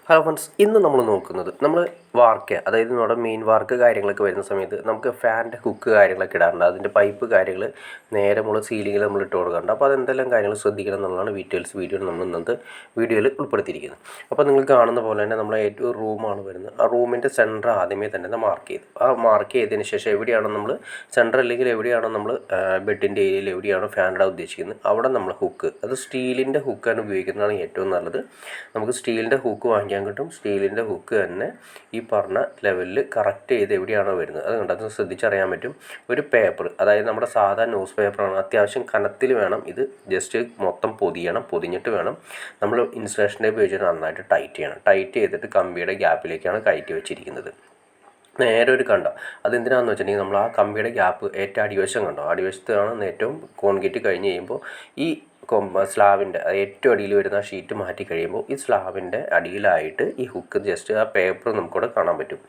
Hello friends, ഇന്ന് നമ്മൾ നോക്കുന്നത് വാർക്ക്, അതായത് നമ്മുടെ മെയിൻ വാർക്ക് കാര്യങ്ങളൊക്കെ വരുന്ന സമയത്ത് നമുക്ക് ഫാനിൻ്റെ ഹുക്ക് കാര്യങ്ങളൊക്കെ ഇടാറുണ്ട്. അതിൻ്റെ പൈപ്പ് കാര്യങ്ങൾ നേരെ നമ്മൾ സീലിങ്ങിൽ നമ്മൾ ഇട്ട് കൊടുക്കാറുണ്ട്. അപ്പോൾ അതെന്തെല്ലാം കാര്യങ്ങൾ ശ്രദ്ധിക്കണം എന്നുള്ളതാണ് വീഡിയോ നമ്മൾ ഇന്നത്തെ വീഡിയോയിൽ ഉൾപ്പെടുത്തിയിരിക്കുന്നത്. അപ്പോൾ നിങ്ങൾ കാണുന്ന പോലെ തന്നെ നമ്മൾ ഏറ്റവും റൂമാണ് വരുന്നത്. ആ റൂമിൻ്റെ സെൻറ്റർ ആദ്യമേ തന്നെ മാർക്ക് ചെയ്തു. ആ മാർക്ക് ചെയ്തതിന് ശേഷം എവിടെയാണോ നമ്മൾ സെൻറ്റർ അല്ലെങ്കിൽ എവിടെയാണോ നമ്മൾ ബെഡിൻ്റെ ഏരിയയിൽ എവിടെയാണോ ഫാൻ ഇടാൻ ഉദ്ദേശിക്കുന്നത് അവിടെ നമ്മൾ ഹുക്ക്, അത് സ്റ്റീലിൻ്റെ ഹുക്കാണ് ഉപയോഗിക്കുന്നതാണ് ഏറ്റവും നല്ലത്. നമുക്ക് സ്റ്റീലിൻ്റെ ഹുക്ക് വാങ്ങിക്കാൻ കിട്ടും. സ്റ്റീലിൻ്റെ ഹുക്ക് തന്നെ ഈ പറഞ്ഞ ലെവലിൽ കറക്റ്റ് ചെയ്ത് എവിടെയാണോ വരുന്നത് അത് കണ്ടത് ശ്രദ്ധിച്ചറിയാൻ പറ്റും. ഒരു പേപ്പർ, അതായത് നമ്മുടെ സാധാരണ ന്യൂസ് പേപ്പറാണ്, അത്യാവശ്യം കനത്തിൽ വേണം ഇത് ജസ്റ്റ് മൊത്തം പൊതിഞ്ഞിട്ട് വേണം നമ്മൾ ഇൻസുലേഷൻ ടേപ്പ് വെച്ചിട്ട് നന്നായിട്ട് ടൈറ്റ് ചെയ്തിട്ട് കമ്പിയുടെ ഗ്യാപ്പിലേക്കാണ് കയറ്റി വെച്ചിരിക്കുന്നത്. നേരെ ഒരു കണ്ടോ, അതെന്തിനാണെന്ന് വെച്ചിട്ടുണ്ടെങ്കിൽ നമ്മൾ ആ കമ്പിയുടെ ഗ്യാപ്പ് ഏറ്റവും അടിവശം കണ്ടോ, അടിവശത്താണ് ഏറ്റവും കോൺക്രീറ്റ് കഴിഞ്ഞ് കഴിയുമ്പോൾ ഈ സ്ലാബിൻ്റെ ഏറ്റവും അടിയിൽ വരുന്ന ഷീറ്റ് മാറ്റി കഴിയുമ്പോൾ ഈ സ്ലാബിൻ്റെ അടിയിലായിട്ട് ഈ ഹുക്ക് ജസ്റ്റ് ആ പേപ്പർ നമുക്കിവിടെ കാണാൻ പറ്റും.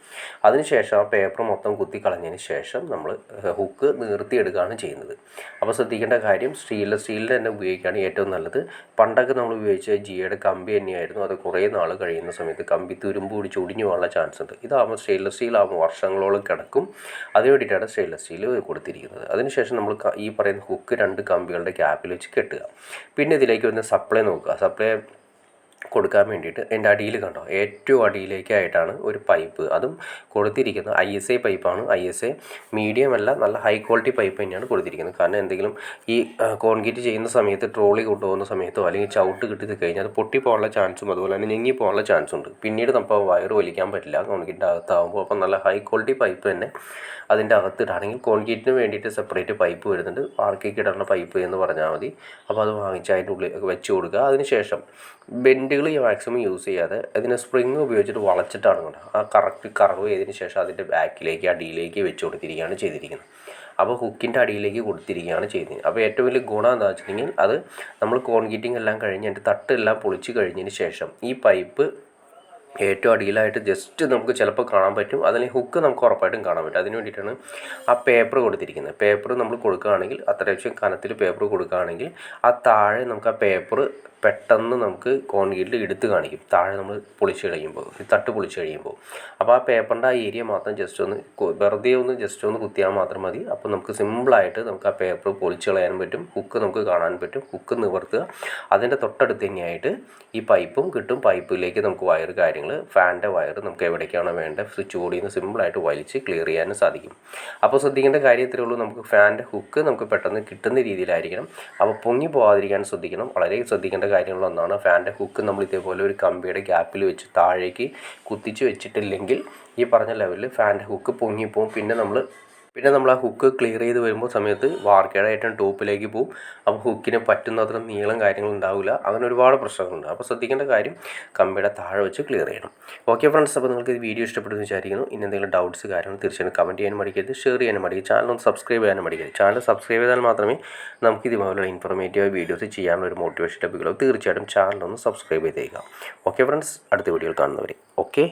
അതിനുശേഷം ആ പേപ്പർ മൊത്തം കുത്തി കളഞ്ഞതിന് ശേഷം നമ്മൾ ഹുക്ക് നിർത്തിയെടുക്കുകയാണ് ചെയ്യുന്നത്. അപ്പോൾ ശ്രദ്ധിക്കേണ്ട കാര്യം സ്റ്റീലിൻ്റെ തന്നെ ഉപയോഗിക്കുകയാണ് ഏറ്റവും നല്ലത്. പണ്ടൊക്കെ നമ്മൾ ഉപയോഗിച്ച ജിയുടെ കമ്പി തന്നെയായിരുന്നു. അത് കുറേ നാൾ കഴിയുന്ന സമയത്ത് കമ്പി തുരുമ്പ് പിടിച്ച് ഒടിഞ്ഞു പോകാനുള്ള ചാൻസ് ഉണ്ട്. ഇതാകുമ്പോൾ സ്റ്റെയിൻലെസ് സ്റ്റീൽ ആകുമ്പോൾ വർഷങ്ങളോളം കിടക്കും. അതിന് വേണ്ടിയിട്ടാണ് സ്റ്റെയിൻലെസ് സ്റ്റീൽ കൊടുത്തിരിക്കുന്നത്. അതിനുശേഷം നമ്മൾ ഈ പറയുന്ന ഹുക്ക് 2 കമ്പികളുടെ ഗ്യാപ്പിൽ വെച്ച് കെട്ടുക. പിന്നെ ഇതിലേക്ക് വന്ന് സപ്ലൈ നോക്കുക. സപ്ലൈ കൊടുക്കാൻ വേണ്ടിയിട്ട് എൻ്റെ അടിയിൽ കണ്ടോ, ഏറ്റവും അടിയിലേക്കായിട്ടാണ് ഒരു പൈപ്പ്, അതും കൊടുത്തിരിക്കുന്നത് ISA പൈപ്പാണ്. ISA മീഡിയം അല്ല, നല്ല ഹൈ ക്വാളിറ്റി പൈപ്പ് തന്നെയാണ് കൊടുത്തിരിക്കുന്നത്. കാരണം എന്തെങ്കിലും ഈ കോൺക്രീറ്റ് ചെയ്യുന്ന സമയത്ത് ട്രോളി കൊണ്ടുപോകുന്ന സമയത്തോ അല്ലെങ്കിൽ ചവിട്ട് കിട്ടി കഴിഞ്ഞാൽ അത് പൊട്ടിപ്പോകാനുള്ള ചാൻസും അതുപോലെ തന്നെ ഞെങ്ങി പോകാനുള്ള ചാൻസും ഉണ്ട്. പിന്നീട് നമുക്ക് വയർ വലിക്കാൻ പറ്റില്ല കോൺക്രീറ്റിൻ്റെ അകത്താകുമ്പോൾ. അപ്പം നല്ല ഹൈ ക്വാളിറ്റി പൈപ്പ് തന്നെ അതിൻ്റെ അകത്തിടാണെങ്കിൽ കോൺക്രീറ്റിന് വേണ്ടിയിട്ട് സെപ്പറേറ്റ് പൈപ്പ് വരുന്നുണ്ട്. വാർക്കേക്ക് ഇടുന്ന പൈപ്പ് എന്ന് പറഞ്ഞാൽ മതി. അപ്പോൾ അത് വാങ്ങിച്ച് അതിൻ്റെ ഉള്ളിൽ വെച്ച് കൊടുക്കുക. അതിനുശേഷം ബെൻഡുകൾ മാക്സിമം യൂസ് ചെയ്യാതെ അതിനെ സ്പ്രിങ് ഉപയോഗിച്ചിട്ട് വളച്ചിട്ടാണ് കൊണ്ട് ആ കറക്റ്റ് കർവ് ചെയ്തതിന് ശേഷം അതിൻ്റെ ബാക്കിലേക്ക് അടിയിലേക്ക് വെച്ച് കൊടുത്തിരിക്കുകയാണ് ചെയ്തിരിക്കുന്നത്. അപ്പോൾ ഹുക്കിൻ്റെ അടിയിലേക്ക് കൊടുത്തിരിക്കുകയാണ് ചെയ്യുന്നത്. അപ്പോൾ ഏറ്റവും വലിയ ഗുണം എന്താ വെച്ചിട്ടുണ്ടെങ്കിൽ അത് നമ്മൾ കോൺക്രീറ്റിംഗ് എല്ലാം കഴിഞ്ഞ് അതിൻ്റെ തട്ടെല്ലാം പൊളിച്ച് കഴിഞ്ഞതിന് ശേഷം ഈ പൈപ്പ് ഏറ്റവും അടിയിലായിട്ട് ജസ്റ്റ് നമുക്ക് ചിലപ്പോൾ കാണാൻ പറ്റും. അതിന് ഹുക്ക് നമുക്ക് ഉറപ്പായിട്ടും കാണാൻ പറ്റും. അതിന് വേണ്ടിയിട്ടാണ് ആ പേപ്പർ കൊടുത്തിരിക്കുന്നത്. പേപ്പർ നമ്മൾ കൊടുക്കുകയാണെങ്കിൽ അത്യാവശ്യം കനത്തിൽ പേപ്പർ കൊടുക്കുകയാണെങ്കിൽ ആ താഴെ നമുക്ക് ആ പേപ്പർ പെട്ടെന്ന് നമുക്ക് കോൺക്രീറ്റിൽ എടുത്ത് കാണിക്കും. താഴെ നമ്മൾ പൊളിച്ച് കഴിയുമ്പോൾ, തട്ട് പൊളിച്ച് കഴിയുമ്പോൾ. അപ്പോൾ ആ പേപ്പറിൻ്റെ ആ ഏരിയ മാത്രം ജസ്റ്റ് ഒന്ന് വെറുതെ ജസ്റ്റ് ഒന്ന് കുത്തിയാൽ മാത്രം മതി. അപ്പോൾ നമുക്ക് സിമ്പിളായിട്ട് നമുക്ക് ആ പേപ്പർ പൊളിച്ച് കളയാനും പറ്റും. ഹുക്ക് നമുക്ക് കാണാൻ പറ്റും. ഹുക്ക് നിവർത്തുക. അതിൻ്റെ തൊട്ടടുത്ത് തന്നെയായിട്ട് ഈ പൈപ്പും കിട്ടും. പൈപ്പിലേക്ക് നമുക്ക് വയർ കാര്യങ്ങൾ, ഫാനിൻ്റെ വയർ നമുക്ക് എവിടേക്കാണോ വേണ്ടത് സ്വിച്ച് ബോർഡിൽ നിന്ന് സിമ്പിളായിട്ട് വലിച്ച് ക്ലിയർ ചെയ്യാനും സാധിക്കും. അപ്പോൾ ശ്രദ്ധിക്കേണ്ട കാര്യം ഇത്രയേ ഉള്ളൂ. നമുക്ക് ഫാനിൻ്റെ ഹുക്ക് നമുക്ക് പെട്ടെന്ന് കിട്ടുന്ന രീതിയിലായിരിക്കണം. അപ്പോൾ പൊങ്ങി പോകാതിരിക്കാൻ ശ്രദ്ധിക്കണം. വളരെ ശ്രദ്ധിക്കേണ്ട കാര്യങ്ങളൊന്നാണ്. ഫാനിൻ്റെ ഹുക്ക് നമ്മൾ ഇതേപോലെ ഒരു കമ്പിയുടെ ഗ്യാപ്പിൽ വെച്ച് താഴേക്ക് കുത്തിച്ച് വെച്ചിട്ടില്ലെങ്കിൽ ഈ പറഞ്ഞ ലെവലിൽ ഫാനിൻ്റെ ഹുക്ക് പൊങ്ങിപ്പോവും. പിന്നെ നമ്മൾ ആ ഹുക്ക് ക്ലിയർ ചെയ്ത് വരുമ്പോൾ സമയത്ത് വാർക്കയുടെ ഏറ്റവും ടോപ്പിലേക്ക് പോകും. അപ്പോൾ ഹുക്കിന് പറ്റുന്നത്ര നീളം കാര്യങ്ങൾ ഉണ്ടാവില്ല. അങ്ങനെ ഒരുപാട് പ്രശ്നങ്ങളുണ്ട്. അപ്പോൾ ശ്രദ്ധിക്കേണ്ട കാര്യം കമ്പിയുടെ താഴെ വെച്ച് ക്ലിയർ ചെയ്യണം. ഓക്കെ ഫ്രണ്ട്സ്, അപ്പോൾ നിങ്ങൾക്ക് ഈ വീഡിയോ ഇഷ്ടപ്പെടുന്നു വിചാരിക്കുന്നു. ഇനി എന്തെങ്കിലും ഡൗട്ട്സ് കാര്യങ്ങൾ തീർച്ചയായും കമൻറ്റ് ചെയ്യാനും മടിക്കരുത്, ഷെയർ ചെയ്യാനും മടിക്കരുത്, ചാനൽ ഒന്ന് സബ്സ്ക്രൈബ് ചെയ്യാനും മടിക്കരുത്. ചാനൽ സബ്സ്ക്രൈബ് ചെയ്താൽ മാത്രമേ നമുക്ക് ഇതുപോലുള്ള ഇൻഫോർമേറ്റീവ് വീഡിയോസ് ചെയ്യാനുള്ള ഒരു മോട്ടിവേഷൻ ലഭിക്കുള്ളൂ. തീർച്ചയായിട്ടും ചാനലൊന്ന് സബ്സ്ക്രൈബ് ചെയ്തേക്കാം. ഓക്കെ ഫ്രണ്ട്സ്, അടുത്ത വീഡിയോയിൽ കാണുന്നവരെ ഓക്കെ.